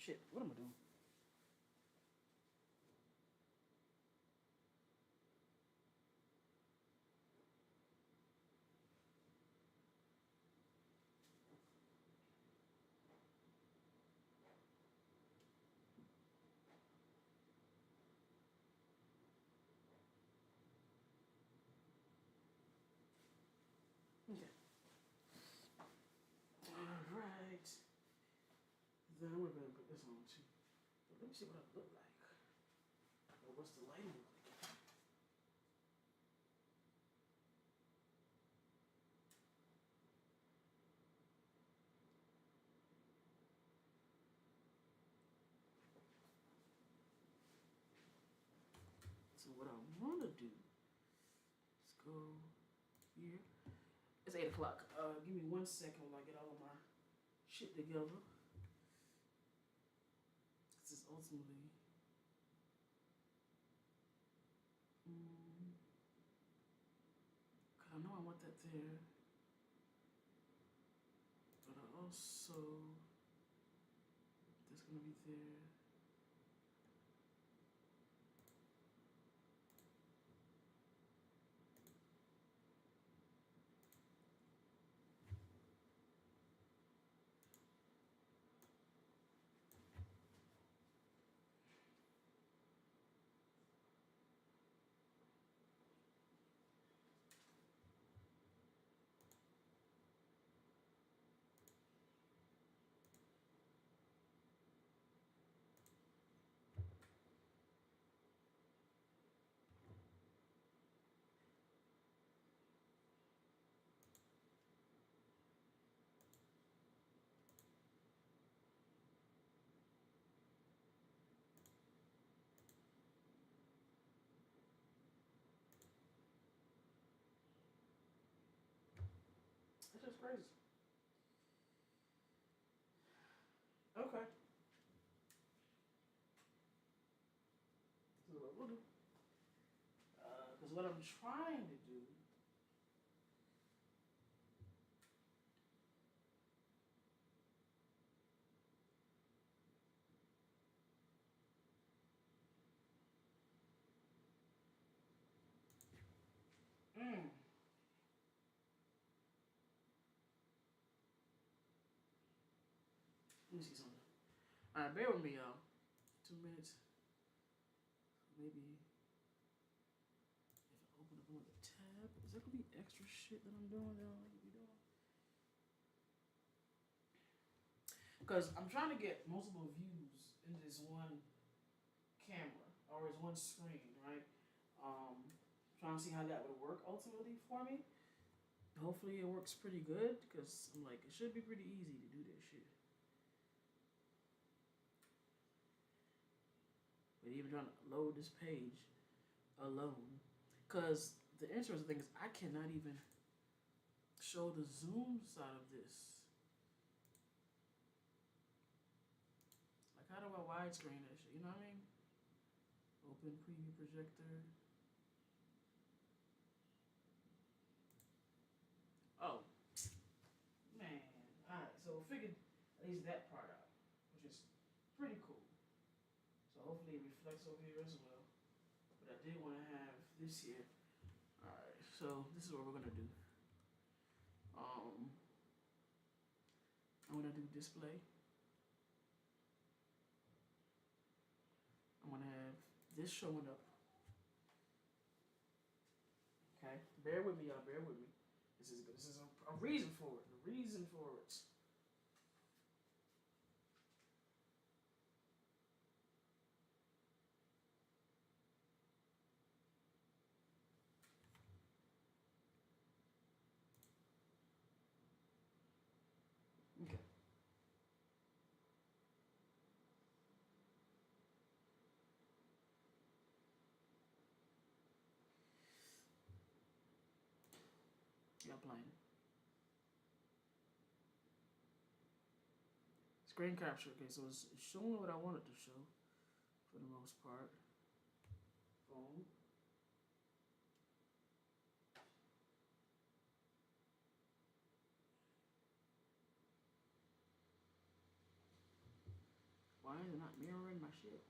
Shit, what am I doing? Okay. Alright. Then we're gonna put this on too. But let me see what I look like. Or what's the lighting look like? So what I wanna do is go here. It's 8 o'clock. Give me 1 second while I get all of my shit together. This is ultimately cause I know I want that there. But I also that's gonna be there. That's just crazy. Okay. This is what we'll do. Because what I'm trying to do let me see something. Alright, bear with me, y'all. 2 minutes. Maybe if I open up another tab, is that gonna be extra shit that I'm doing that I don't need to be doing? Because I'm trying to get multiple views in this one camera or as one screen, right? Trying to see how that would work ultimately for me. Hopefully it works pretty good because I'm like, it should be pretty easy to do this shit. But even trying to load this page alone, because the interesting thing is I cannot even show the zoom side of this. Like, how do I widescreen that shit? You know what I mean? Open preview projector. Oh, man. Alright, so figured at least that part out, which is pretty cool. So hopefully it reflects over here as well. But I did want to have this here. Alright, so this is what we're gonna do. I'm gonna do display. I'm gonna have this showing up. Okay, bear with me, y'all. Bear with me. This is a reason for it. A reason for it. Okay. Y'all playing. Screen capture. Okay, so it's showing what I want it to show for the most part. Phone. Why is it not mirroring my shit?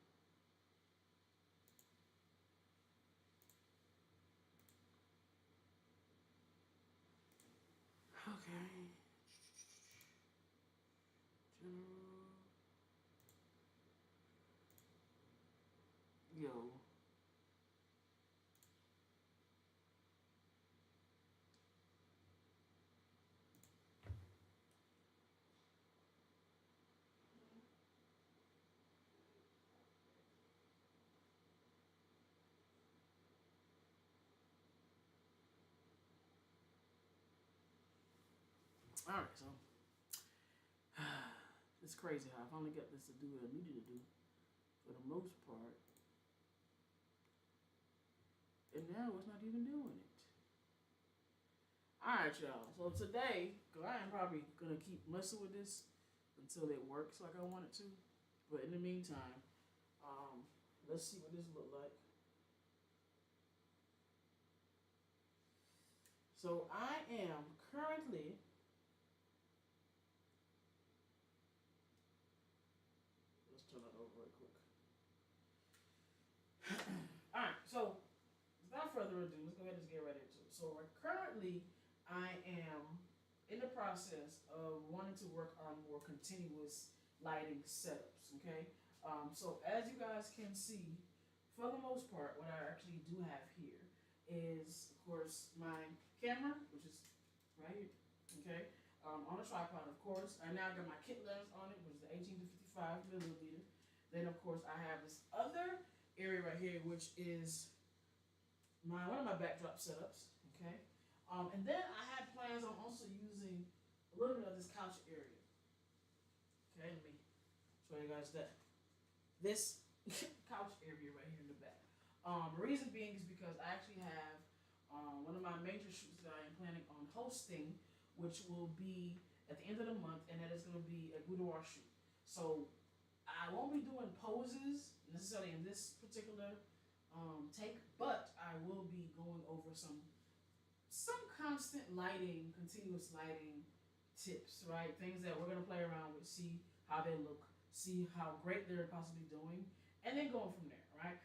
Okay. General. Yo. Alright, so it's crazy how I finally got this to do what I needed to do for the most part. And now it's not even doing it. Alright, y'all. So today, because I am probably going to keep messing with this until it works like I want it to. But in the meantime, let's see what this look like. So I am currently, let's turn that over right quick. Alright, so without further ado, let's go ahead and get right into it. So currently, I am in the process of wanting to work on more continuous lighting setups. Okay, so as you guys can see, for the most part, what I actually do have here is, of course, my camera, which is right here. Okay, on a tripod, of course. I now got my kit lens on it, which is the 18 to 55 millimeter. Then, of course, I have this other area right here, which is one of my backdrop setups. Okay, and then I had plans on also using a little bit of this couch area. Okay, let me show you guys that this couch area right here in the back. Reason being is because I actually have one of my major shoots that I am planning on hosting, which will be at the end of the month, and that is going to be a boudoir shoot. So I won't be doing poses necessarily in this particular take, but I will be going over some constant lighting, continuous lighting tips, right? Things that we're gonna play around with, see how they look, see how great they're possibly doing, and then going from there, right?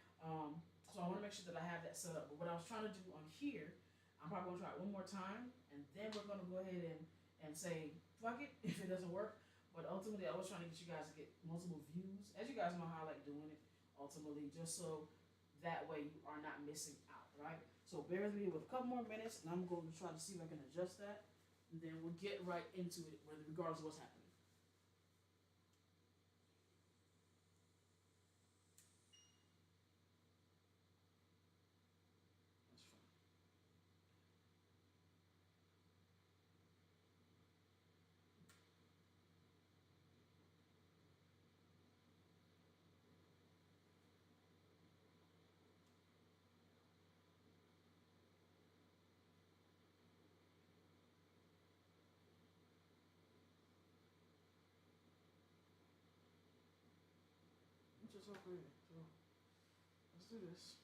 So I want to make sure that I have that set up. But what I was trying to do on here, I'm probably gonna try it one more time, and then we're gonna go ahead and say fuck it if it doesn't work. But ultimately, I was trying to get you guys to get multiple views, as you guys know how I like doing it. Ultimately, just so that way you are not missing out, right? So bear with me with a couple more minutes, and I'm going to try to see if I can adjust that, and then we'll get right into it, regardless of what's happening. That's fine. It's just so pretty. So let's do this.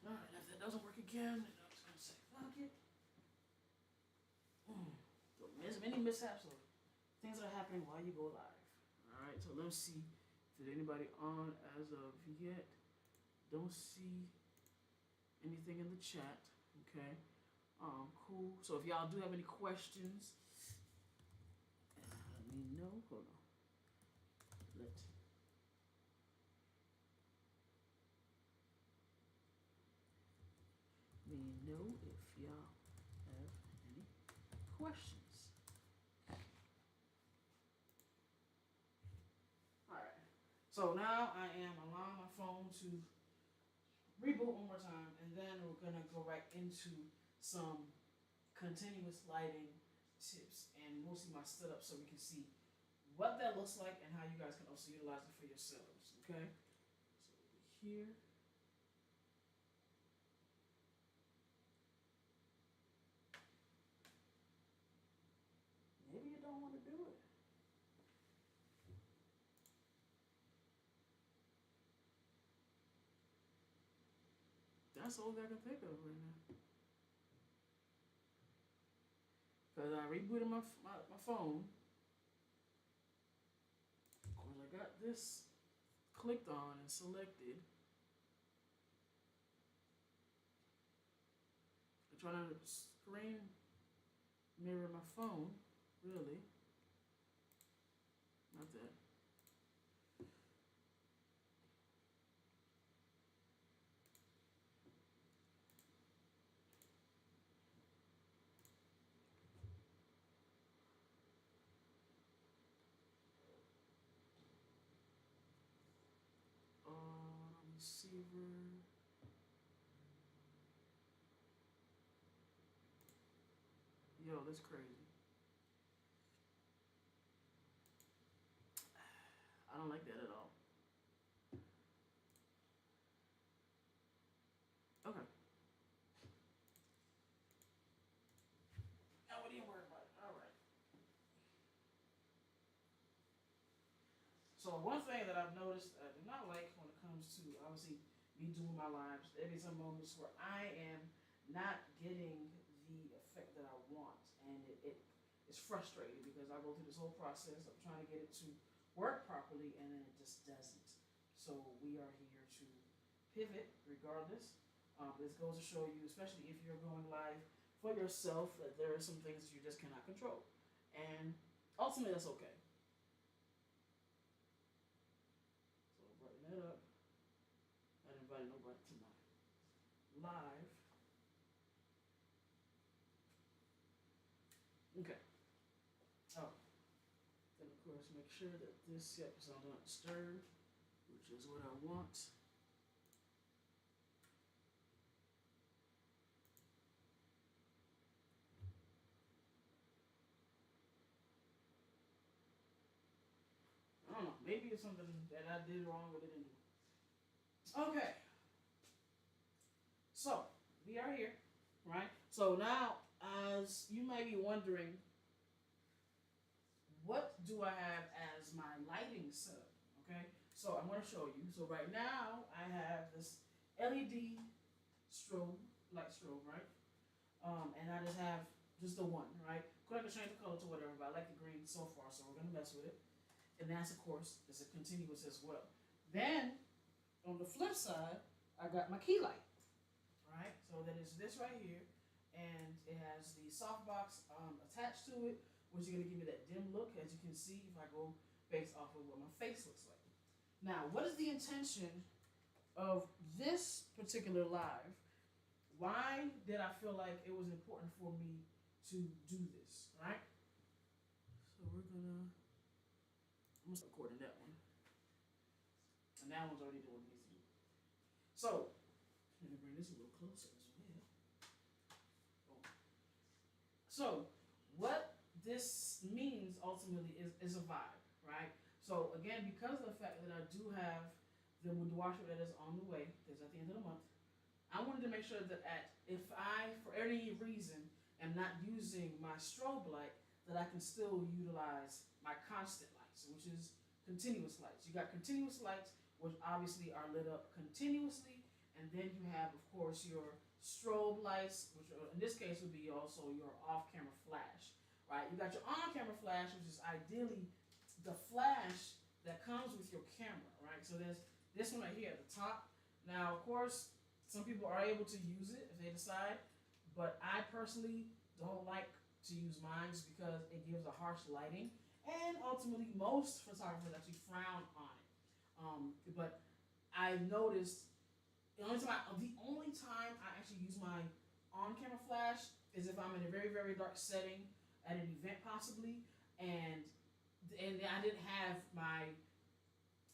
All right, if that doesn't work again, then I'm just gonna say fuck it. So there's many mishaps of things that are happening while you go live. All right, so let's see if there's anybody on as of yet. Don't see anything in the chat. Okay. Cool. So if y'all do have any questions, let me know. Hold on. Let me know if y'all have any questions. Alright. So now I am allowing my phone to reboot one more time, and then we're gonna go right into some continuous lighting tips and mostly my setup so we can see what that looks like and how you guys can also utilize it for yourselves. Okay? So here. Maybe you don't want to do it. That's all I can think of right now. Because I rebooted my phone, got this clicked on and selected. I'm trying to screen mirror my phone, really. Not that. Receiver. Yo, that's crazy. I don't like that at all. Okay. Now, what do you worry about? All right. So one thing that I've noticed I do not like when it comes to obviously me doing my lives, there be some moments where I am not getting the effect that I want, and it is frustrating because I go through this whole process of trying to get it to work properly, and then it just doesn't. So we are here to pivot regardless. This goes to show you, especially if you're going live for yourself, that there are some things that you just cannot control, and ultimately that's okay. So brighten that up. I didn't invite nobody to my live. Okay. Oh, then of course make sure that this, yep, is on do not disturb, which is what I want. I don't know. Maybe it's something that I did wrong with it anyway. Okay. So we are here, right? So now, as you might be wondering, what do I have as my lighting setup? Okay. So I'm going to show you. So right now I have this LED strobe, light strobe, right? And I just have just the one, right? Could I could change the color to whatever, but I like the green so far, so we're gonna mess with it. And that's of course is a continuous as well. Then on the flip side, I got my key light, right? So that is this right here, and it has the softbox attached to it, which is gonna give me that dim look, as you can see if I go based off of what my face looks like. Now, what is the intention of this particular live? Why did I feel like it was important for me to do this, right? So I'm gonna start recording that one. And that one's already doing what it needs to do. So, let me bring this a little closer as well. Boom. So, what this means ultimately is a vibe, right? So, again, because of the fact that I do have the Boudoir show that is on the way, that's at the end of the month, I wanted to make sure that if I, for any reason, am not using my strobe light, that I can still utilize my constant lights, which is continuous lights. You got continuous lights, which obviously are lit up continuously, and then you have, of course, your strobe lights, which in this case would be also your off-camera flash, right? You got your on-camera flash, which is ideally the flash that comes with your camera, right? So there's this one right here at the top. Now, of course, some people are able to use it if they decide, but I personally don't like to use mine just because it gives a harsh lighting, and ultimately most photographers actually frown on it. But I noticed the only time I actually use my on-camera flash is if I'm in a very, very dark setting at an event possibly, and I didn't have my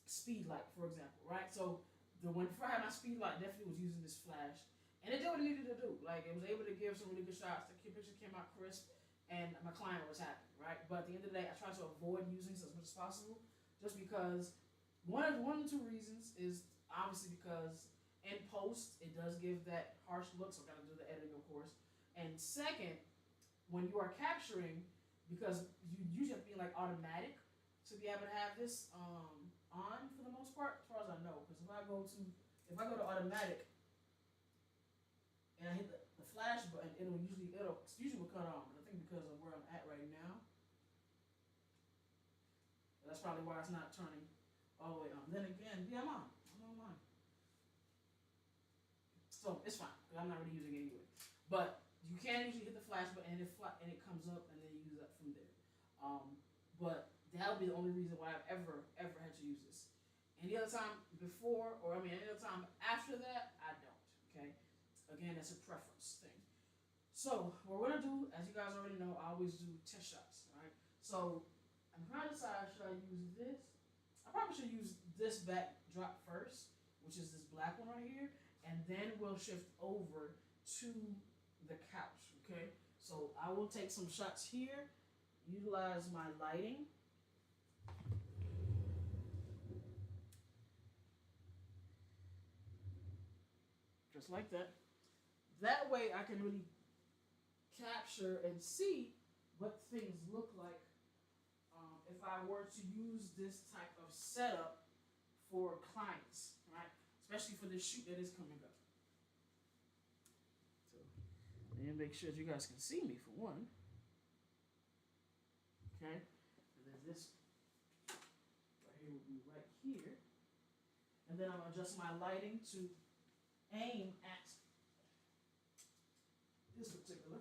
speed light, for example, right? So before I had my speed light, definitely was using this flash, and it did what it needed to do. Like, it was able to give some really good shots. The picture came out crisp, and my client was happy, right? But at the end of the day, I try to avoid using this as much as possible, just because one of the two reasons is obviously because in post it does give that harsh look, so I gotta do the editing, of course. And second, when you are capturing, because you usually have to be like automatic to be able to have this on for the most part, as far as I know. Because if I go to automatic and I hit the flash button, it'll usually will cut on. But I think because of where I'm at right now, that's probably why it's not turning all the way on. Then again, yeah, I'm on mine. So it's fine because I'm not really using it anyway. But you can usually hit the flash button and it comes up and then you use that from there. But that'll be the only reason why I've ever had to use this. Any other time before, or I mean, any other time after that, I don't. Okay. Again, that's a preference thing. So what we're gonna do, as you guys already know, I always do test shots. Right. So I'm trying to decide should I use this. I probably should use this backdrop first, which is this black one right here, and then we'll shift over to the couch. Okay. So I will take some shots here, utilize my lighting. Just like that. That way I can really capture and see what things look like if I were to use this type of setup for clients, right? Especially for this shoot that is coming up. So, and make sure that you guys can see me for one. Okay, and then this right here will be right here, and then I'm gonna adjust my lighting to aim at this particular.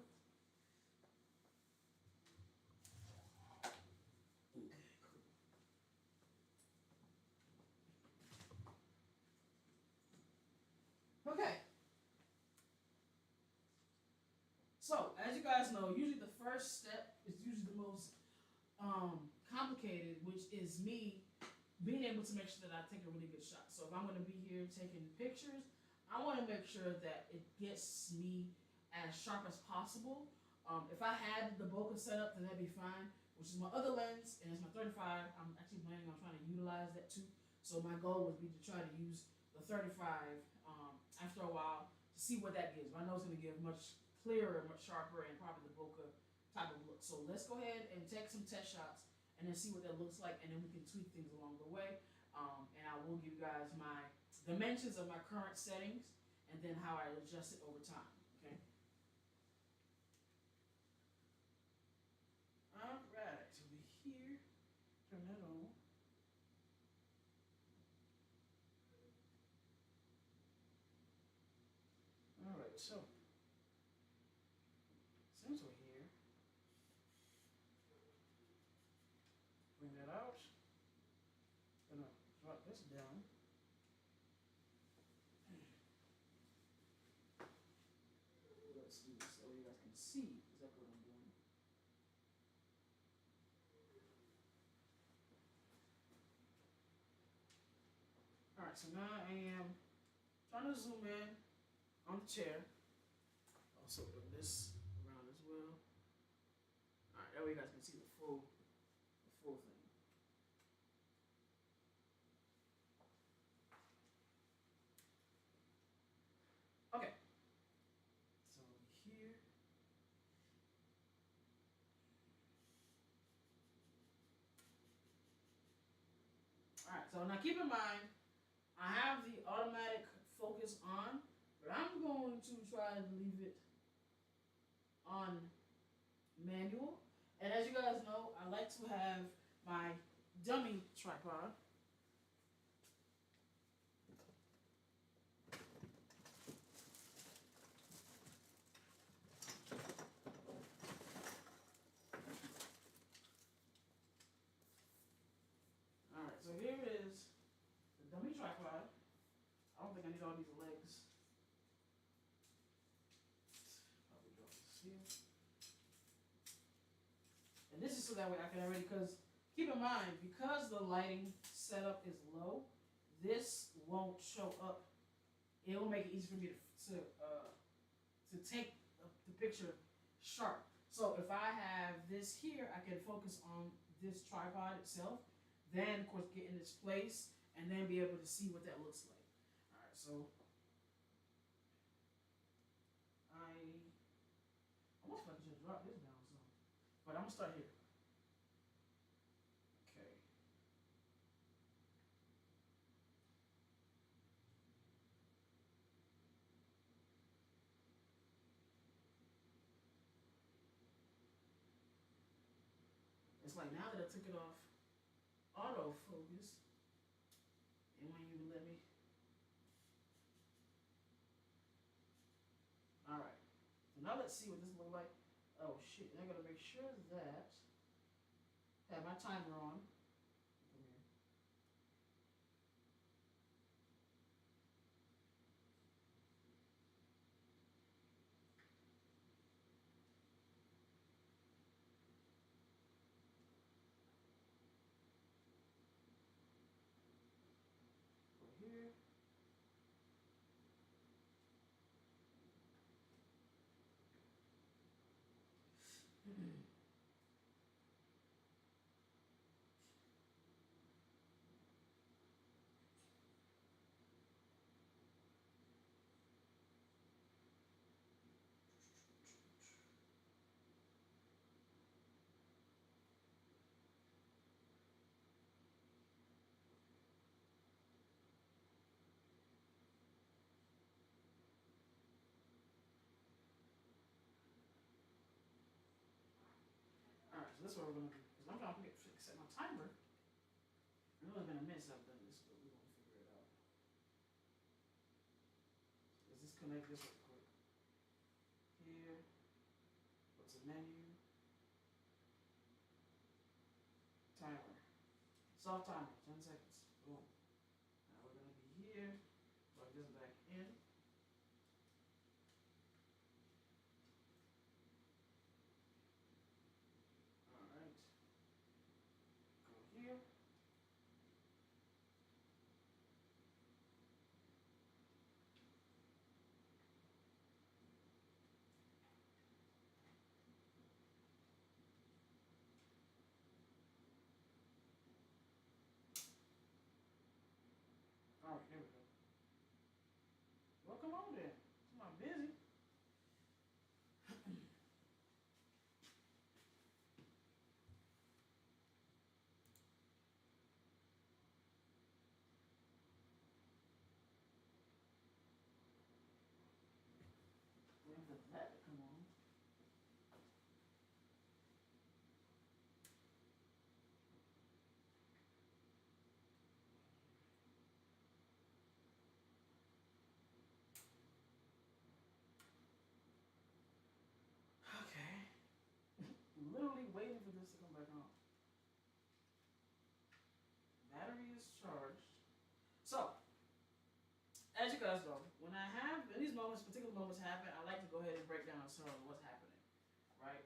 Okay. So, as you guys know, usually the first step is usually the most complicated, which is me being able to make sure that I take a really good shot. So if I'm going to be here taking pictures, I want to make sure that it gets me as sharp as possible. If I had the bokeh set up, then that'd be fine, which is my other lens, and it's my 35. I'm actually planning on trying to utilize that too. So my goal would be to try to use the 35 after a while to see what that gives. But I know it's going to give much clearer, much sharper, and probably the bokeh type of look. So let's go ahead and take some test shots and then see what that looks like, and then we can tweak things along the way. And I will give you guys my dimensions of my current settings and then how I adjust it over time. Okay. All right. So we're here. Turn that on. All right. So since we're here, bring that out. Gonna drop this down. Let's do this so you guys can see exactly what I'm doing. All right, so now I am trying to zoom in on the chair. Also bring this around as well. All right, that way you guys can see the full thing. Okay, so here. All right, so now keep in mind, I have the automatic focus on, but I'm going to try to leave it on manual. And as you guys know, I like to have my dummy tripod. Alright, so here is the dummy tripod. I don't think I need all these legs. Probably drop this here. And this is so that way I can already, because keep in mind, because the lighting setup is low, this won't show up. It will make it easy for me to take the picture sharp. So if I have this here, I can focus on this tripod itself, then of course get in its place, and then be able to see what that looks like. All right, so I almost like I should drop this down some, but I'm gonna start here. Okay. It's like now that I took it off autofocus, And when you let me. Alright. So now let's see what this looks like. Oh shit, I gotta make sure that I have my timer on. Come here. Go here. Alright, so this is what we're gonna do. Because I'm trying to set my timer. I know it's been a minute since I've done this, but we're gonna figure it out. Let's just connect this real quick. Here. What's the menu? Timer. Soft timer, 10 seconds. Boom. Now we're gonna be here. Plug this back in. Alright. Go here. Alright, there we go. Well, come on then. I'm not busy. Waiting for that to come on. Okay. Literally waiting for this to come back on. Battery is charged. So, as you guys know, when I have when these moments, particular moments happen, I like to go ahead and break down some of what's happening. Right?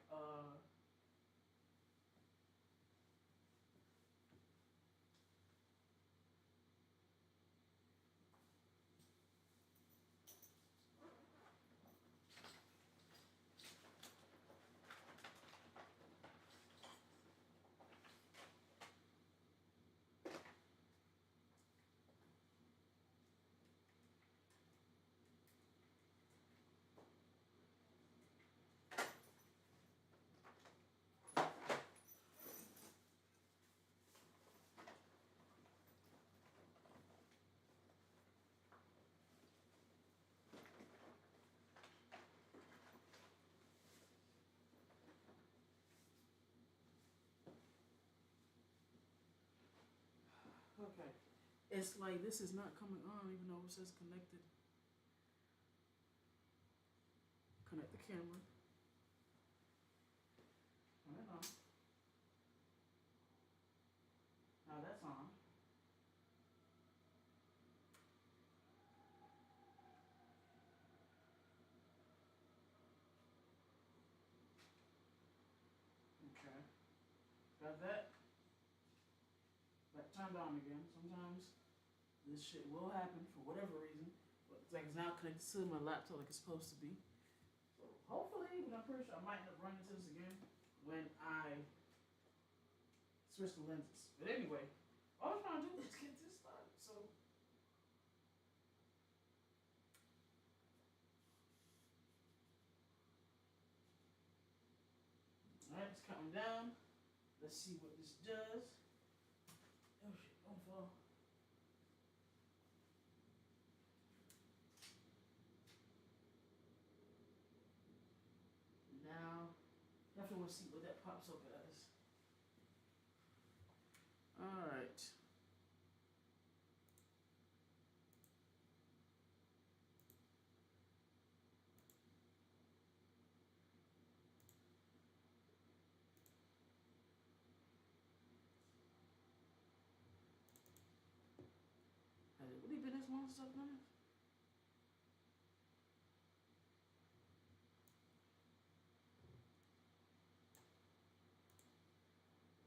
Okay. It's like this is not coming on even though it says connected. Connect the camera. Turn it on. Now that's on. Okay. Got that. That turned on again. Sometimes this shit will happen for whatever reason. But it's like it's now connected to my laptop like it's supposed to be. So hopefully, but I'm pretty sure I might end up running into this again when I switch the lenses. But anyway, all I'm trying to do is get this started. So alright, it's counting down. Let's see what this does. Oh shit, don't fall. Now, definitely want to see what that pops up as. Alright. long as I've done it?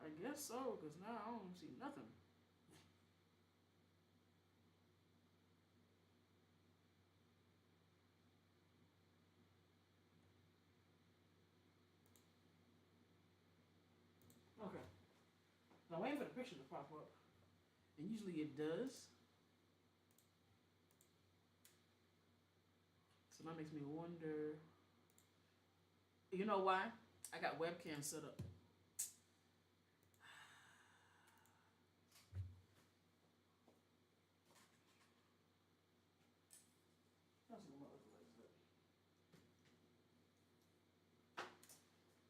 I guess so, because now I don't see nothing. Okay. So I'm waiting for the picture to pop up. And usually it does. So that makes me wonder. You know why? I got webcam set up.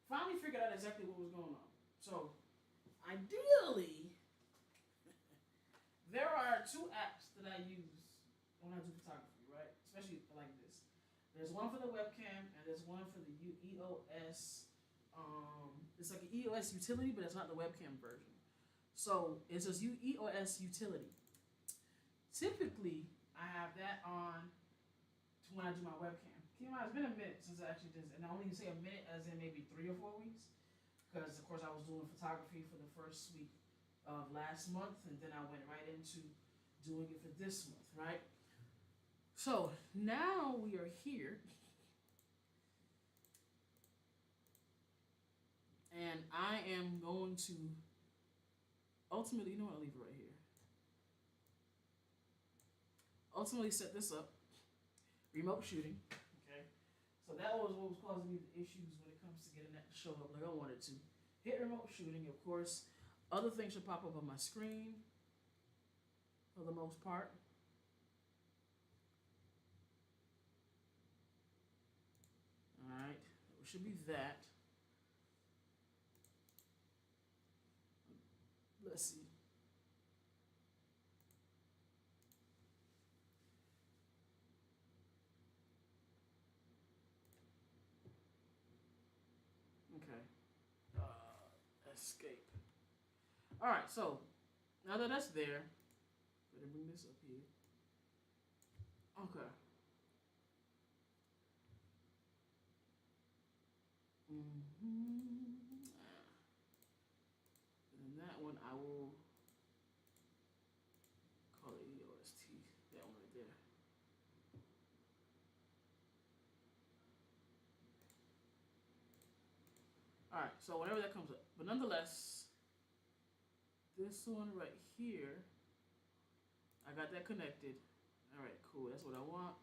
Finally figured out exactly what was going on. So, ideally, there are two apps that I use when I do photography, right? Especially like this. There's one for the webcam, and there's one for the EOS. It's like an EOS utility, but it's not the webcam version. So it says EOS utility. Typically, I have that on when I do my webcam. Keep in mind, it's been a minute since I actually did this, and I only say a minute as in maybe 3 or 4 weeks, because of course I was doing photography for the first week of last month, and then I went right into doing it for this month, right? So now we are here, and I am going to ultimately, you know what, I'll leave it right here. Ultimately set this up, remote shooting, okay? So that was what was causing me the issues when it comes to getting that to show up like I wanted to. Hit remote shooting, of course. Other things should pop up on my screen for the most part. Alright, it should be that. Let's see. Okay. Escape. Alright, so now that that's there, better bring this up here. Okay. And that one I will call it EOST. That one right there. Alright, so whenever that comes up. But nonetheless, this one right here, I got that connected. Alright, cool. That's what I want.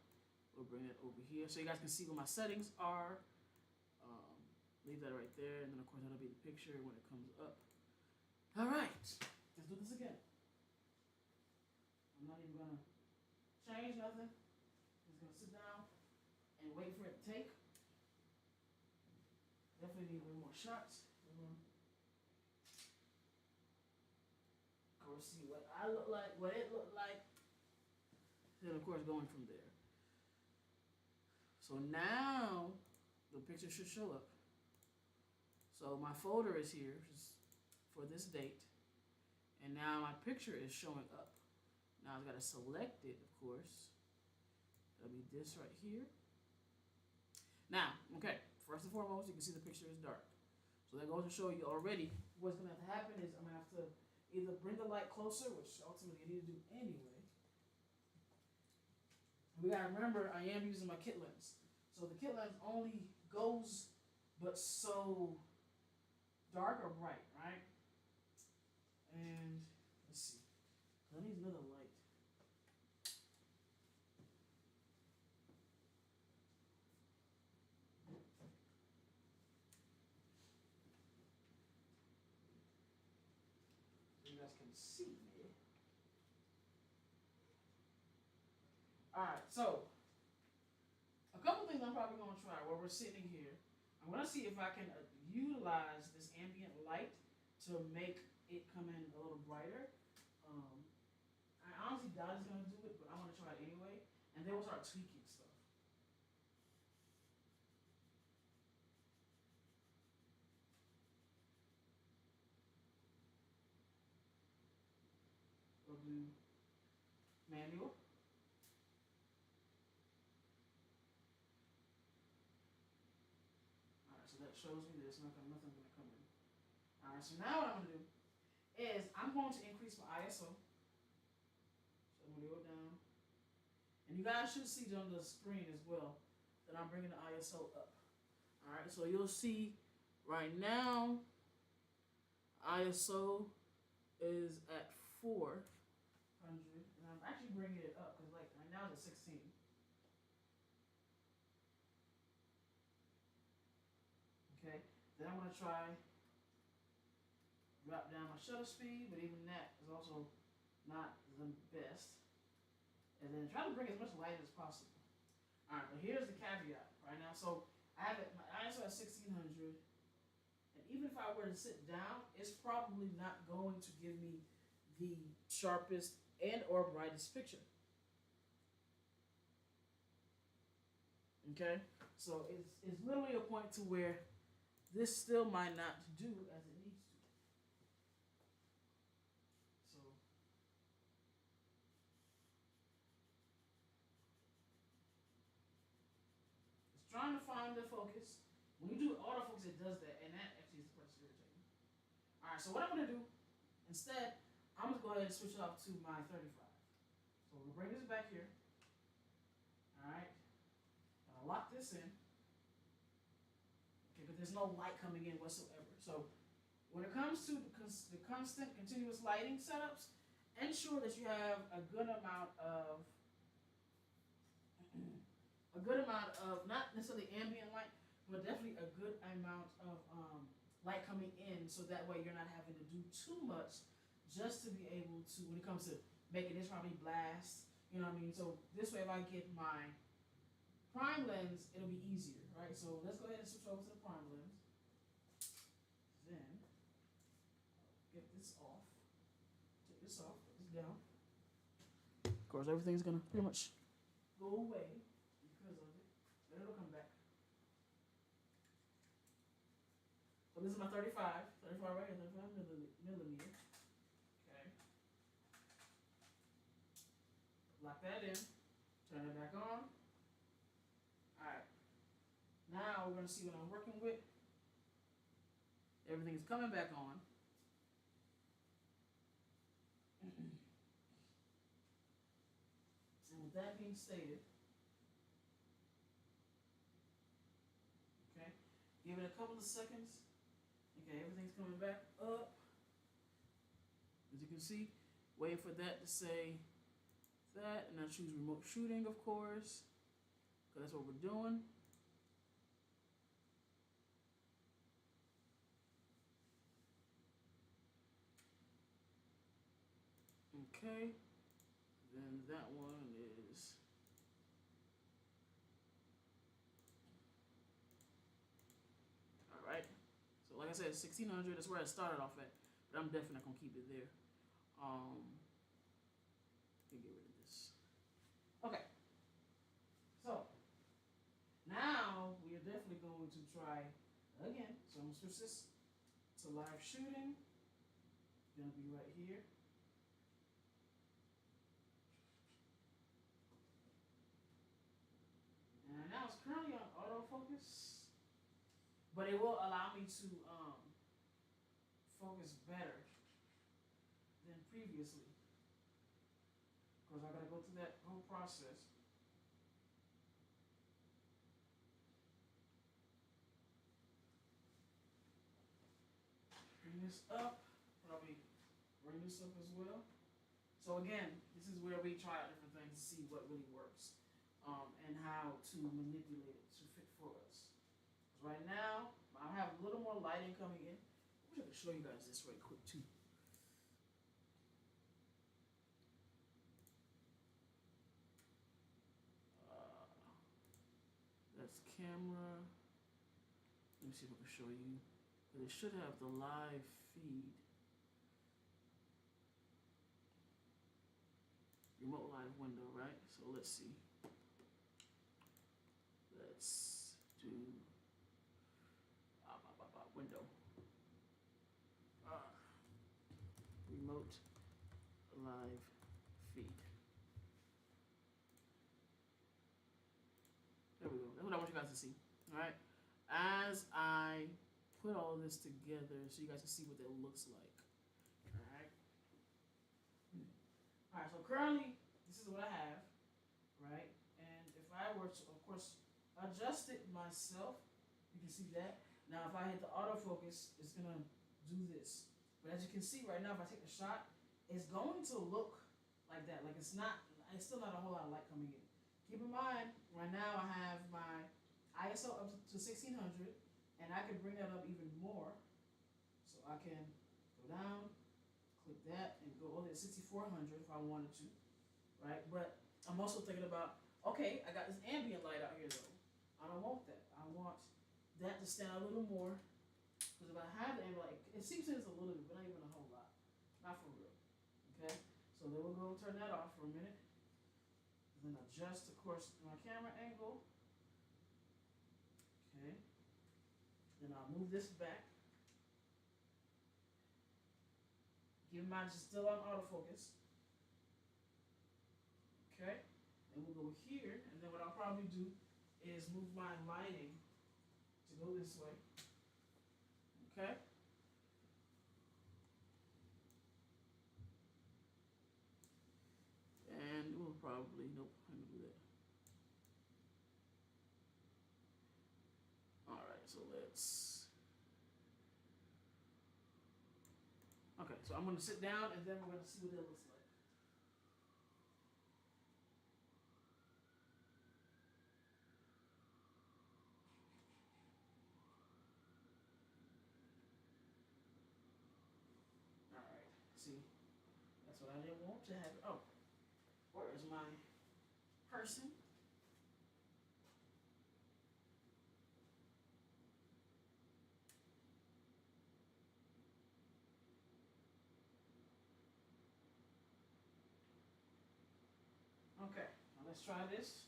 We'll bring it over here so you guys can see what my settings are. Leave that right there, and then of course that'll be the picture when it comes up. Alright, let's do this again. I'm not even gonna change nothing. I'm just gonna sit down and wait for it to take. Definitely need way more shots. Of course, see what I look like, what it looked like. Then of course going from there. So now the picture should show up. So my folder is here for this date. And now my picture is showing up. Now I've got to select it, of course. That'll be this right here. Now, okay, first and foremost, you can see the picture is dark. So that goes to show you already what's going to have to happen is I'm going to have to either bring the light closer, which ultimately you need to do anyway. We got to remember I am using my kit lens. So the kit lens only goes but so dark or bright, right? And let's see. I need another light. So you guys can see me. Alright, so a couple things I'm probably going to try while we're sitting here. I'm going to see if I can utilize this ambient light to make it come in a little brighter. I honestly doubt it's going to do it, but I'm going to try it anyway. And then we'll start tweaking stuff. We'll do manual. it shows me there's nothing gonna come in. Alright, so now what I'm gonna do is I'm going to increase my ISO. So I'm gonna go down. And you guys should see on the screen as well that I'm bringing the ISO up. Alright, so you'll see right now ISO is at 400, and I'm actually bringing it up because like right now it's at 16. Okay, then I'm gonna try drop down my shutter speed, but even that is also not the best. And then try to bring as much light as possible. All right, but here's the caveat right now. So I have it, my ISO at 1600, and even if I were to sit down, it's probably not going to give me the sharpest and or brightest picture. Okay, so it's literally a point to where this still might not do as it needs to. So it's trying to find the focus. When you do autofocus, it does that, and that actually is quite irritating. All right, so what I'm gonna do instead, I'm gonna go ahead and switch it off to my 35. So we'll bring this back here. All right, I'll lock this in. Okay, but there's no light coming in whatsoever. So when it comes to the constant continuous lighting setups, ensure that you have a good amount of not necessarily ambient light, but definitely a good amount of light coming in, so that way you're not having to do too much just to be able to, when it comes to making this probably blast, you know what I mean? So this way, if I get my prime lens, it'll be easier, right? So let's go ahead and switch over to the prime lens. Then get this off, take this off, put this down. Of course, everything's gonna pretty much go away because of it, then it'll come back. So this is my 35 right here, 35 millimeter. Okay. Lock that in, turn it back on. Alright. Now we're gonna see what I'm working with. Everything's coming back on. And with that being stated, okay, give it a couple of seconds. Okay, everything's coming back up. As you can see, waiting for that to say that, and I choose remote shooting, of course, because that's what we're doing. Okay, then that one is all right. So like I said, 1600. That's where I started off at, but I'm definitely not gonna keep it there. Let me get rid of this. Okay. So now we are definitely going to try again. So I'm gonna switch this to live shooting. It's gonna be right here. And now it's currently on autofocus, but it will allow me to focus better than previously, because I gotta go through that whole process. Bring this up, probably bring this up as well. So again, this is where we try out different things to see what really works, and how to manipulate it to fit for us. Right now, I have a little more lighting coming in. I wish I could show you guys this right quick too. That's camera. Let me see if I can show you. But it should have the live feed. Remote live window, right? So let's see. Let's do window. Remote live feed. There we go. That's what I want you guys to see. All right. as I put all this together so you guys can see what it looks like. Alright. Alright, so currently this is what I have, right? And if I were to, of course, adjust it myself, you can see that. Now if I hit the autofocus, it's gonna do this. But as you can see right now, if I take the shot, it's going to look like that. Like it's still not a whole lot of light coming in. Keep in mind, right now I have my ISO up to 1600, and I can bring that up even more. So I can go down, click that, and go all the way to 6400 if I wanted to, right? But I'm also thinking about, okay, I got this ambient light out here though. I don't want that. I want that to stand out a little more, because if I have the ambient light, it seems it's a little bit, but not even a whole lot. Not for real. Okay? So then we'll go turn that off for a minute. And then adjust, of course, my camera angle. Okay. Then I'll move this back. Keep in mind, it's still on autofocus. Okay. And we'll go here, and then what I'll probably do is move my lighting to go this way. Okay. And we'll probably, nope, I'm gonna do that. Alright, so let's, okay, so I'm gonna sit down and then we're gonna see what that looks like. Alright, see, that's what I didn't want to have. Oh, where is my person? Okay, now let's try this.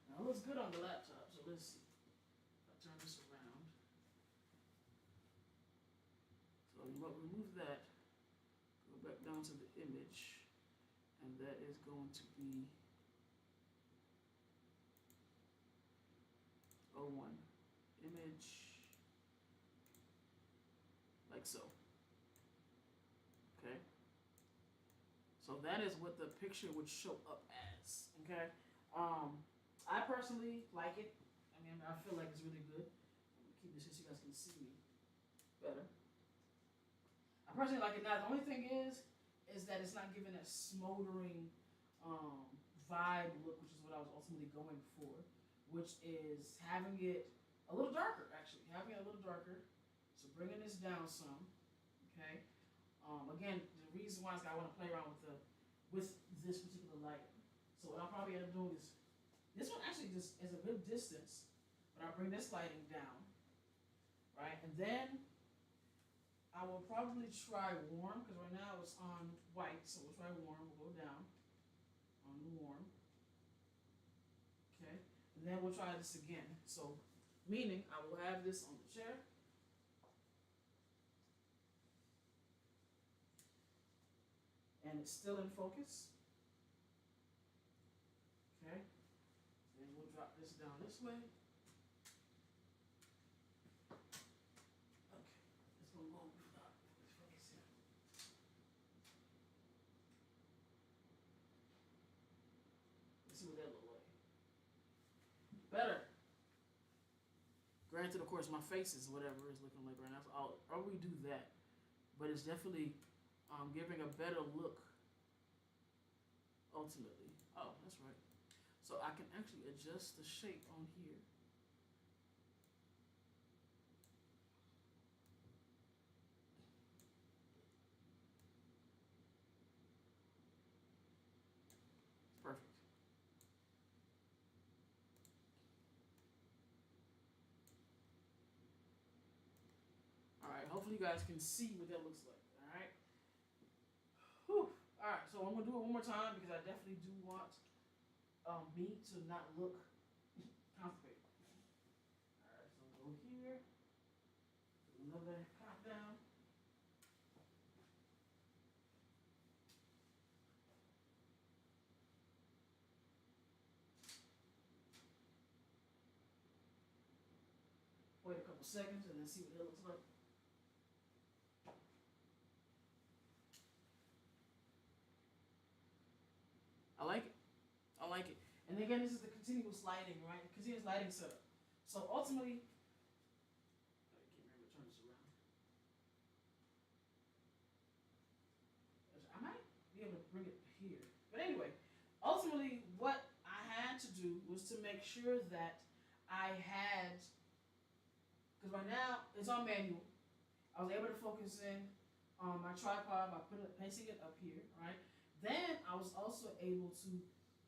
Now it looks good on the laptop, so let's see. If I turn this around. So remove that, go back down to the image, and that is going to be 01 image, like so. Okay. So that is what the picture would show up as. Okay. I personally like it. I mean, I feel like it's really good. I'm gonna keep this here so you guys can see me better. I personally like it. Now the only thing is that it's not giving a smoldering vibe look, which is what I was ultimately going for, which is having it a little darker, actually. Having it a little darker. So bringing this down some, okay? Again, the reason why is I want to play around with this particular light. So what I'll probably end up doing is, this one actually just is a good distance, but I'll bring this lighting down, right? And then I will probably try warm, because right now it's on white, so we'll try warm. We'll go down on the warm. Okay, and then we'll try this again. So, meaning I will have this on the chair. And it's still in focus. Okay, then we'll drop this down this way. Okay, let's go low with that. Let's focus here. Let's see what that looks like. Better. Granted, of course, my face is whatever is looking like right now, so I'll redo that. But it's definitely giving a better look ultimately. Oh, that's right. So I can actually adjust the shape on here. It's perfect. Alright, hopefully you guys can see what that looks like. Alright. Alright, so I'm gonna do it one more time because I definitely do want me to not look constipated. Alright, so go here. Another down. Wait a couple seconds and then see what it looks like. I like it. I like it. And again, this is the continuous lighting, right? Continuous lighting setup. So ultimately, I can't remember to turn this around. I might be able to bring it here. But anyway, ultimately, what I had to do was to make sure that I had, because right now it's on manual. I was able to focus in on my tripod by placing it up here, right? Then I was also able to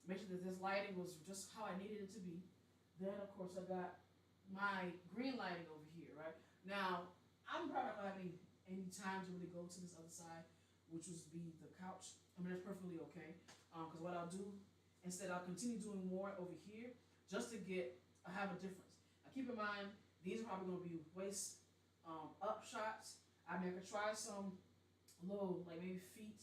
make sure that this lighting was just how I needed it to be. Then, of course, I got my green lighting over here, right? Now, I'm probably not going to have any time to really go to this other side, which would be the couch. I mean, that's perfectly okay. Because what I'll do, instead, I'll continue doing more over here just to have a difference. Now, keep in mind, these are probably going to be waist up shots. I mean, I could try some low, like maybe feet,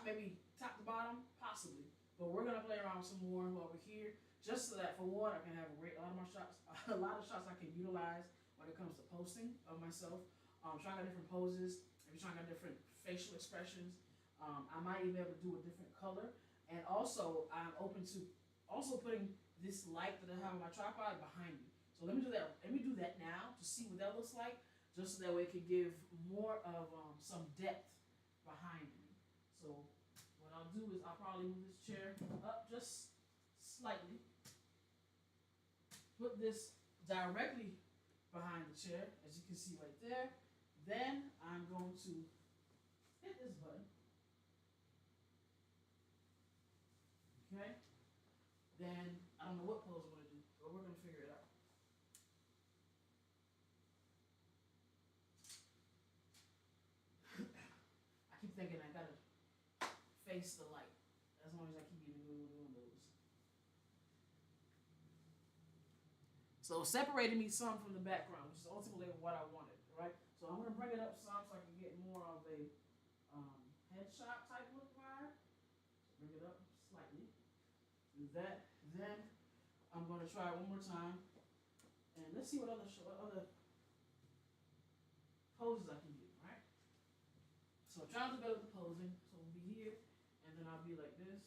maybe top to bottom, possibly. But we're gonna play around with some more over here, just so that for one, I can have a lot more shots, a lot of shots I can utilize when it comes to posting of myself. Trying out different poses, maybe trying out different facial expressions. I might even be able to do a different color, and also I'm open to also putting this light that I have on my tripod behind me. So let me do that. Let me do that now to see what that looks like, just so that way it can give more of some depth behind me. So what I'll do is I'll probably move this chair up just slightly. Put this directly behind the chair, as you can see right there. Then I'm going to hit this button. Okay. Then I don't know what pose I'm going to do, but we're going to figure it out. I keep thinking I got to face the light, as long as I keep doing those. So separating me some from the background, which is ultimately what I wanted, right? So I'm gonna bring it up some so I can get more of a headshot type look vibe. So bring it up slightly. Do that. Then I'm gonna try it one more time, and let's see what other poses I can do, right? So I'm trying to go with the posing. So we'll be here, and then I'll be like this.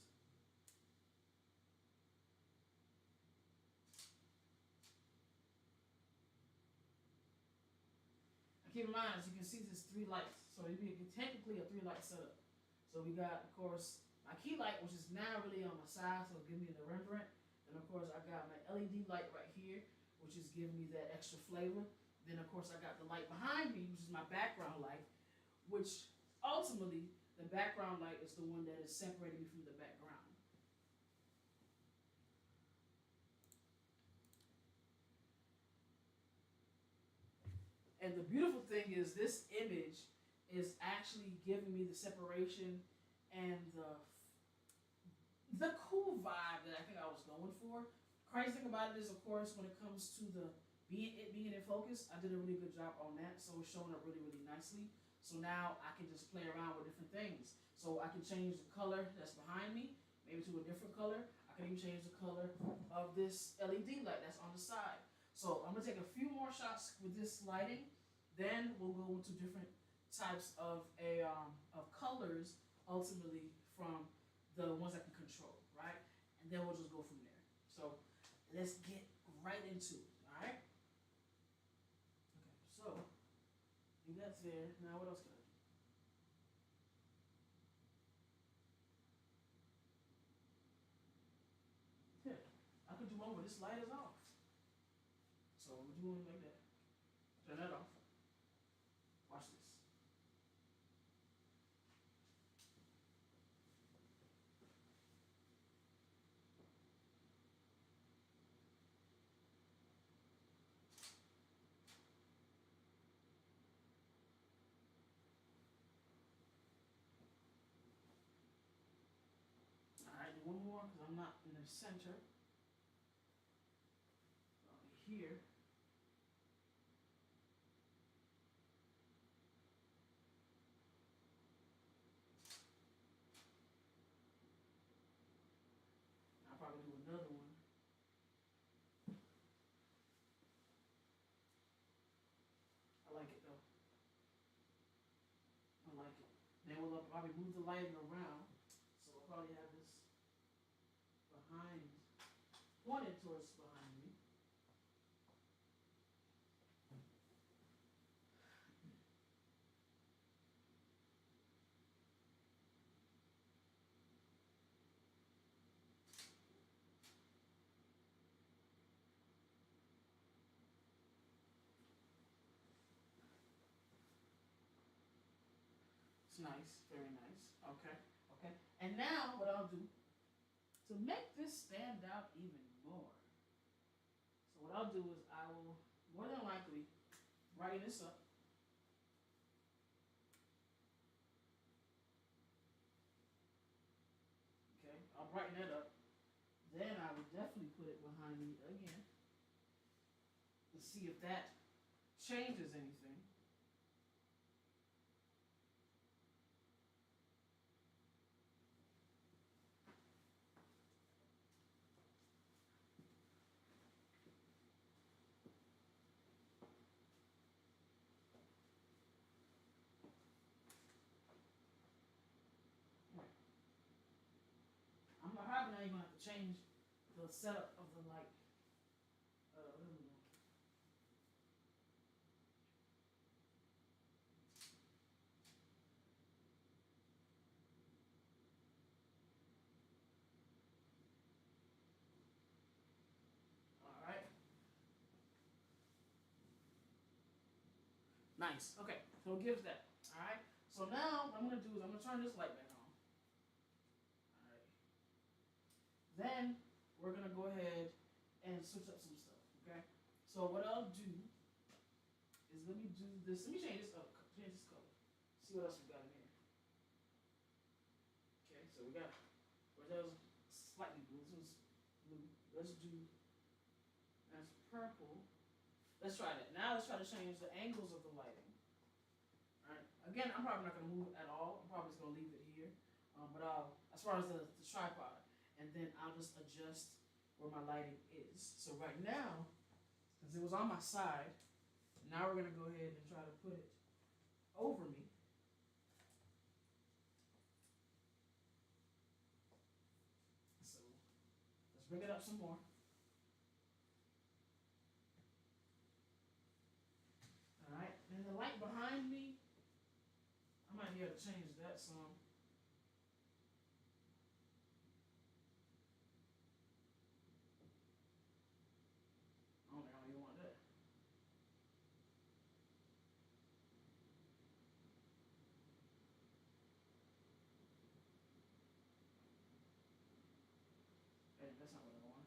Keep in mind, as you can see, there's 3 lights. So it'd be technically a 3-light setup. So we got, of course, my key light, which is now really on my side, so give me the rembrandt. And of course, I got my LED light right here, which is giving me that extra flavor. Then, of course, I got the light behind me, which is my background light, which ultimately, the background light is the one that is separating me from the background. And the beautiful thing is this image is actually giving me the separation and the cool vibe that I think I was going for. Crazy thing about it is, of course, when it comes to the being in focus, I did a really good job on that. So it's showing up really, really nicely. So now I can just play around with different things. So I can change the color that's behind me, maybe to a different color. I can even change the color of this LED light that's on the side. So I'm gonna take a few more shots with this lighting. Then we'll go into different types of colors, ultimately from the ones I can control, right? And then we'll just go from there. So let's get right into it, all right? Okay, so I think that's there. Now what else can I do? Here, I could do one where this light is off. So we're doing it like that. Turn that off. Watch this. Alright, one more because I'm not in the center. I'll be here. another one. I like it though. I like it. Then we'll probably move the lighting around. So we'll probably have this behind, pointed towards behind me. It's nice, very nice. Okay, okay. And now what I'll do to make this stand out even more. So what I'll do is I will more than likely brighten this up. Okay, I'll brighten that up. Then I would definitely put it behind me again to see if that changes anything. I'm not having now you're gonna have to change the setup of the light. Alright. Nice. Okay, so it gives that. Alright. So now what I'm gonna do is I'm gonna turn this light back on. Alright. Then we're gonna go ahead and switch up some stuff. Okay. So what I'll do is let me do this. Let me change this up. Change this color. See what else we got in here. Okay, so we got well, that was slightly blue. This was blue. Let's do that's purple. Let's try that. Now let's try to change the angles of the lighting. Alright. Again, I'm probably not gonna move it at all. I'm probably just gonna leave it here. But as far as the tripod, and then I'll just adjust where my lighting is. So right now, since it was on my side, now we're gonna go ahead and try to put it over me. So let's bring it up some more. Alright, and the light behind me, I might be able to change that some. I don't even want that. Hey, that's not what I want.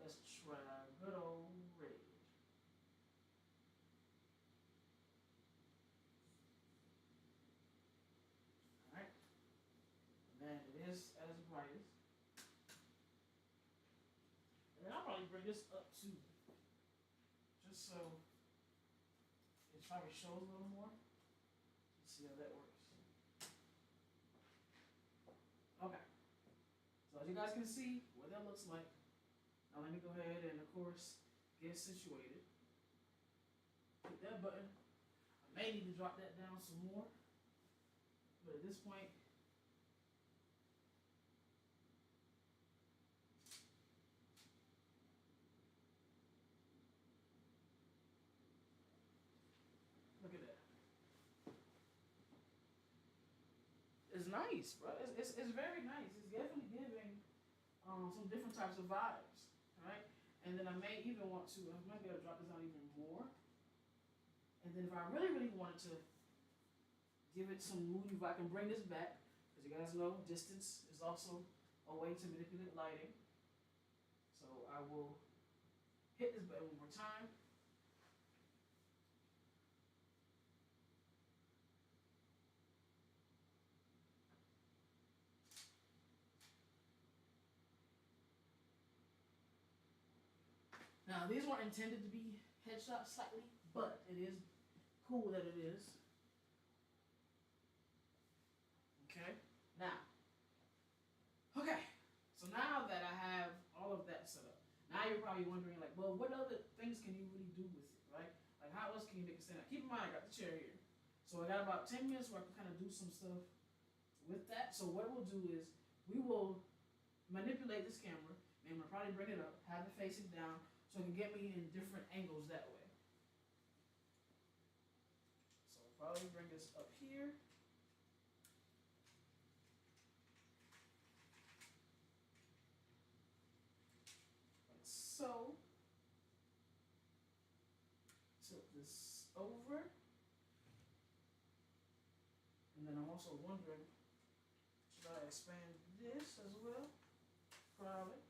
Let's try good old red. Alright. And then it is as brightest. And then I'll probably bring this up too. Just so it probably shows a little more. Let's see how that works. Okay. So as you guys can see what that looks like. Now let me go ahead and of course get situated. Hit that button. I may need to drop that down some more. But at this point, look at that. It's nice, bro. It's very nice. It's definitely giving some different types of vibes, right? And then I may even want to, I might be able to drop this down even more. And then if I really, really wanted to give it some moody vibe, I can bring this back. Because you guys know, distance is also a way to manipulate lighting. So I will hit this button one more time. Now these weren't intended to be headshots slightly, but it is cool that it is. Okay. Now. Okay. So now that I have all of that set up, now you're probably wondering, like, well, what other things can you really do with it, right? Like, how else can you make it stand out? Keep in mind, I got the chair here. So I got about 10 minutes where I can kind of do some stuff with that. So what we'll do is we will manipulate this camera, and we'll probably bring it up, have it facing down, so it can get me in different angles that way. So I'll probably bring this up here. Like so. Tilt this over. And then I'm also wondering, should I expand this as well? Probably.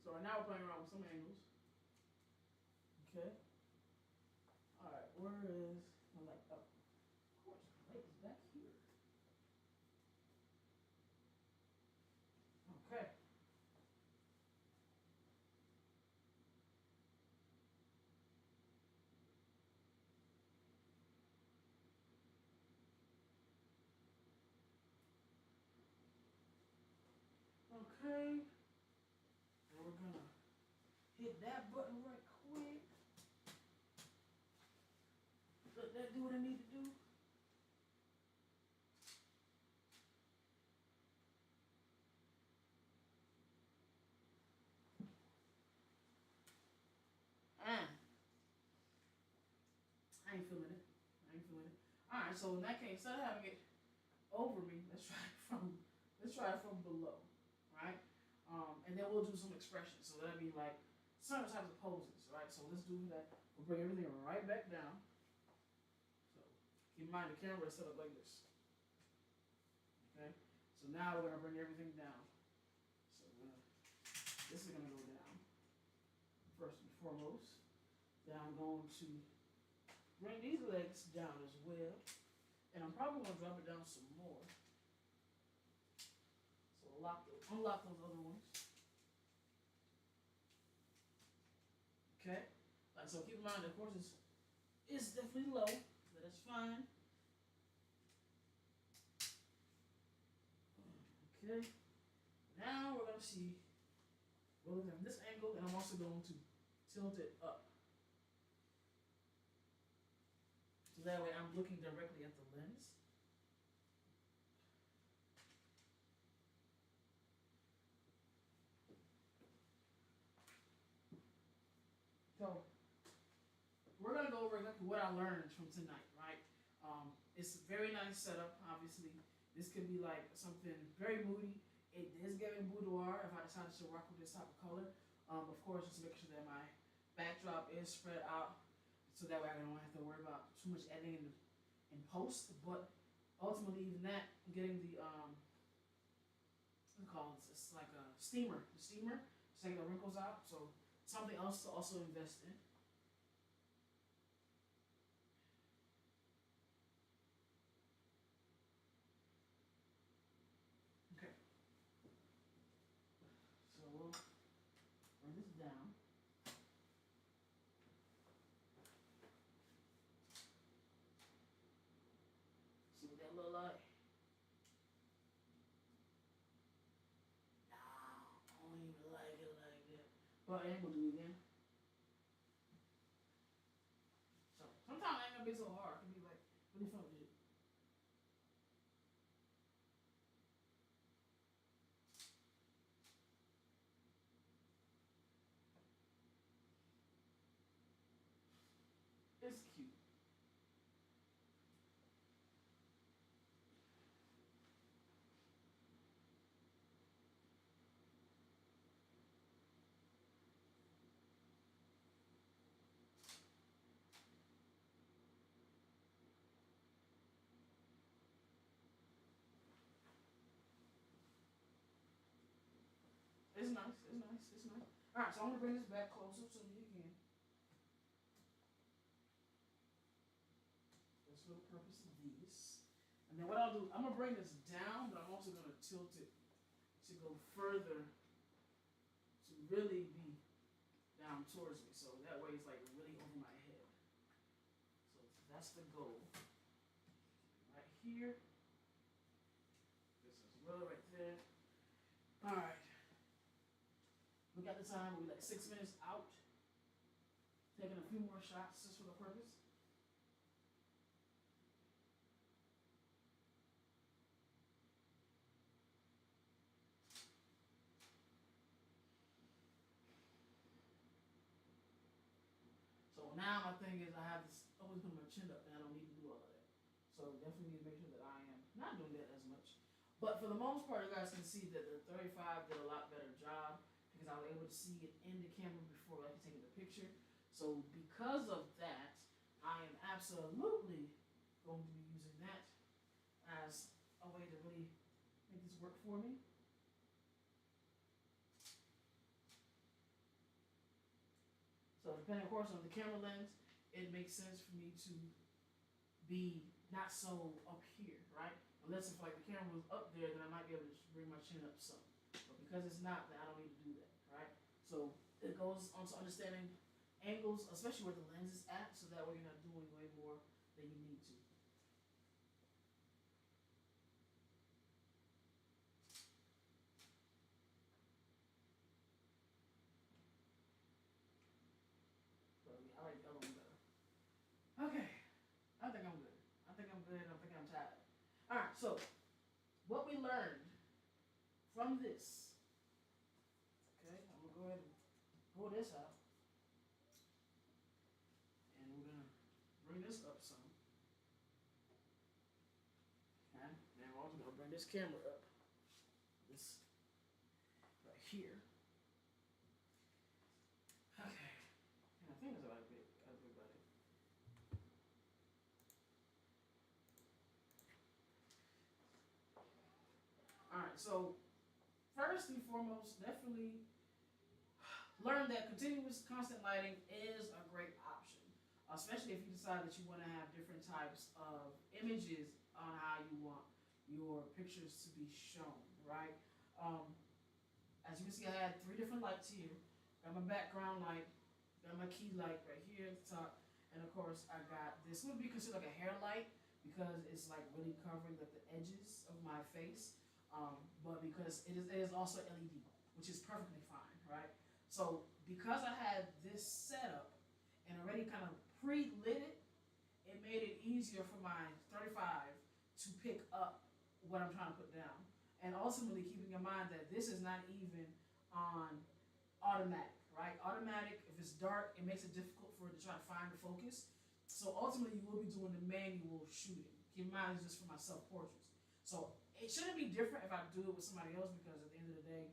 So right now we're playing around with some angles. Okay. Alright, where is my light? Oh, of course, the light is back here. Okay. Okay. And we're gonna hit that button right quick. Let that do what I need to do. I ain't feeling it. I ain't feeling it. Alright, so in that case, instead of having it over me, let's try it from below. Right? And then we'll do some expressions. So that'll be like certain types of poses, right? So let's do that. We'll bring everything right back down. So keep in mind the camera is set up like this. Okay? So now we're gonna bring everything down. So this is gonna go down first and foremost. Then I'm going to bring these legs down as well. And I'm probably gonna drop it down some more. So unlock those other ones. Okay? So keep in mind, of course, it's definitely low, but that's fine. Okay. Now we're gonna see. We're looking at this angle, and I'm also going to tilt it up. So that way I'm looking directly at the lens. So we're gonna go over exactly what I learned from tonight, right? It's a very nice setup, obviously. This could be like something very moody. It is giving boudoir if I decided to rock with this type of color. Of course, just make sure that my backdrop is spread out so that way I don't have to worry about too much editing in post. But ultimately, even that, getting the what's it called? It's like a steamer. The steamer, just taking the wrinkles out. So something else to also invest in. Okay. So we'll bring this down. See what that look like. I don't even like it like that. But I ain't gonna do it again. So sometimes it ain't gonna be so hard. It can be like really fun to do. It's cute. It's nice. It's nice. It's nice. All right, so I'm gonna bring this back closer to me again. That's for the purpose of these. And then what I'll do, I'm gonna bring this down, but I'm also gonna tilt it to go further really be down towards me. So that way it's like really over my head. So that's the goal. Right here. This as well right there. Alright. We got the time, we'll be like 6 minutes out. Taking a few more shots just for the purpose. So now my thing is I have this always put my chin up and I don't need to do all of that. So definitely need to make sure that I am not doing that as much. But for the most part, you guys can see that the 35 did a lot better job because I was able to see it in the camera before I could take the picture. So because of that, I am absolutely going to be using that as a way to really make this work for me. So depending, of course, on the camera lens, it makes sense for me to be not so up here, right? Unless if like the camera was up there, then I might be able to just bring my chin up some. But because it's not, then I don't need to do that, right? So it goes on to understanding angles, especially where the lens is at, so that way you're not doing way more than you need to. But I like the other one better. Okay, I think I'm good. I think I'm good. I think I'm tired. All right, so what we learned from this. Okay, I'm gonna go ahead and pull this out, and we're gonna bring this up some. Okay, and we're also gonna bring this camera up. This right here. Okay, and I think that's about it. All right, so first and foremost, definitely learn that continuous constant lighting is a great option, especially if you decide that you want to have different types of images on how you want your pictures to be shown, right? As you can see, I had 3 different lights here. Got my background light, got my key light right here at the top, and of course I got this would be considered like a hair light because it's like really covering like the edges of my face. But because it is also LED, which is perfectly fine, right? So because I had this setup and already kind of pre-lit it, it made it easier for my 35 to pick up what I'm trying to put down. And ultimately keeping in mind that this is not even on automatic, right? Automatic, if it's dark, it makes it difficult for it to try to find the focus. So ultimately you will be doing the manual shooting. Keep in mind it's just for my self-portraits. So it shouldn't be different if I do it with somebody else because at the end of the day,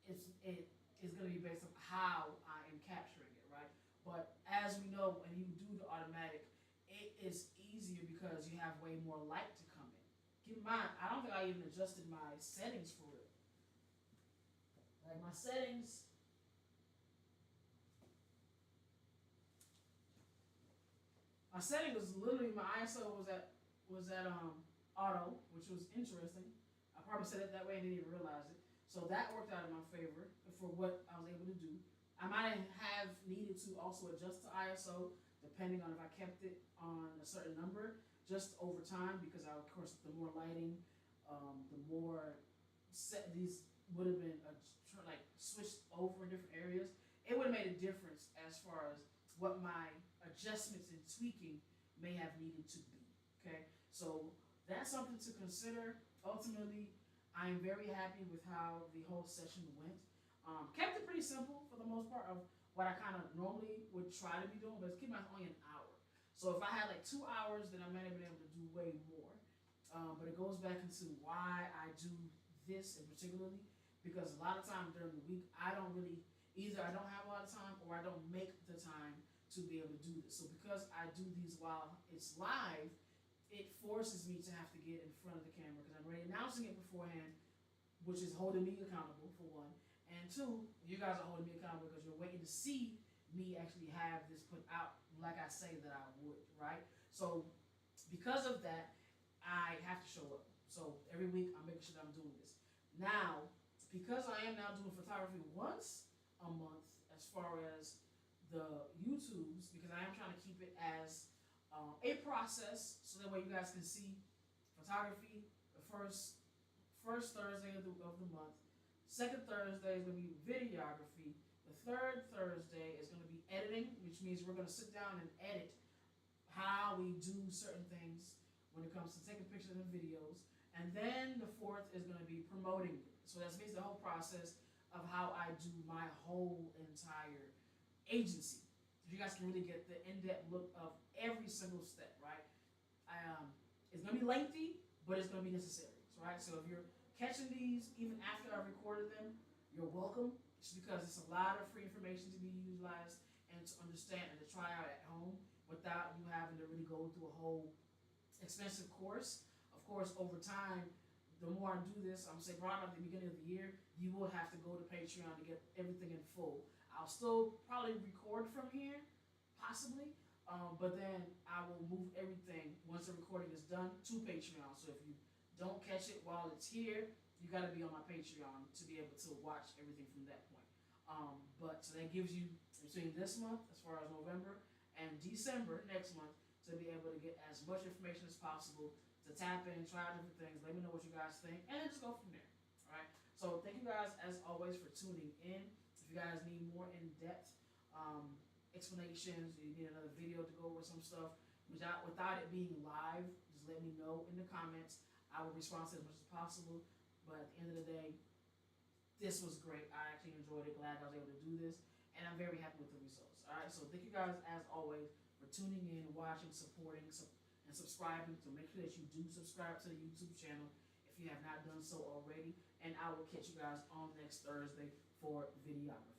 it is going to be based on how I am capturing it, right? But as we know, when you do the automatic, it is easier because you have way more light to come in. Keep in mind, I don't think I even adjusted my settings for it. Like my settings, was literally my ISO was at auto, which was interesting. I probably said it that way and didn't even realize it. So that worked out in my favor for what I was able to do. I might have needed to also adjust the ISO depending on if I kept it on a certain number just over time because of course the more lighting, the more set these would have been like switched over in different areas. It would have made a difference as far as what my adjustments and tweaking may have needed to be. Okay, so that's something to consider. Ultimately, I am very happy with how the whole session went. Kept it pretty simple for the most part of what I kind of normally would try to be doing, but it's keep my only an hour. So if I had like 2 hours, then I might have been able to do way more. But it goes back into why I do this in particularly, because a lot of times during the week, I don't really, either I don't have a lot of time or I don't make the time to be able to do this. So because I do these while it's live, it forces me to have to get in front of the camera because I'm already announcing it beforehand, which is holding me accountable for one. And 2, you guys are holding me accountable because you're waiting to see me actually have this put out like I say that I would, right? So because of that, I have to show up. So every week I'm making sure that I'm doing this. Now, because I am now doing photography once a month as far as the YouTubes, because I am trying to keep it as a process, so that way you guys can see photography the first Thursday of the month. Second Thursday is going to be videography. The third Thursday is going to be editing, which means we're going to sit down and edit how we do certain things when it comes to taking pictures and videos. And then the fourth is going to be promoting. So that's basically the whole process of how I do my whole entire agency. So you guys can really get the in-depth look of every single step, right? It's going to be lengthy, but it's going to be necessary, right? So if you're catching these even after I recorded them, you're welcome. It's because it's a lot of free information to be utilized and to understand and to try out at home without you having to really go through a whole expensive course. Of course, over time, the more I do this, I'm saying right at the beginning of the year, you will have to go to Patreon to get everything in full. I'll still probably record from here, possibly, but then I will move everything once the recording is done to Patreon. So if you don't catch it while it's here, you got to be on my Patreon to be able to watch everything from that point. But so that gives you between this month, as far as November, and December next month, to be able to get as much information as possible, to tap in, try different things, let me know what you guys think, and then just go from there. All right. So thank you guys as always for tuning in. If you guys need more in-depth explanations, you need another video to go over some stuff without it being live, just let me know in the comments. I will respond to as much as possible. But at the end of the day, this was great. I actually enjoyed it. Glad I was able to do this, and I'm very happy with the results. All right. So thank you guys as always for tuning in, watching, supporting, and subscribing. So make sure that you do subscribe to the YouTube channel if you have not done so already. And I will catch you guys on next Thursday for videography.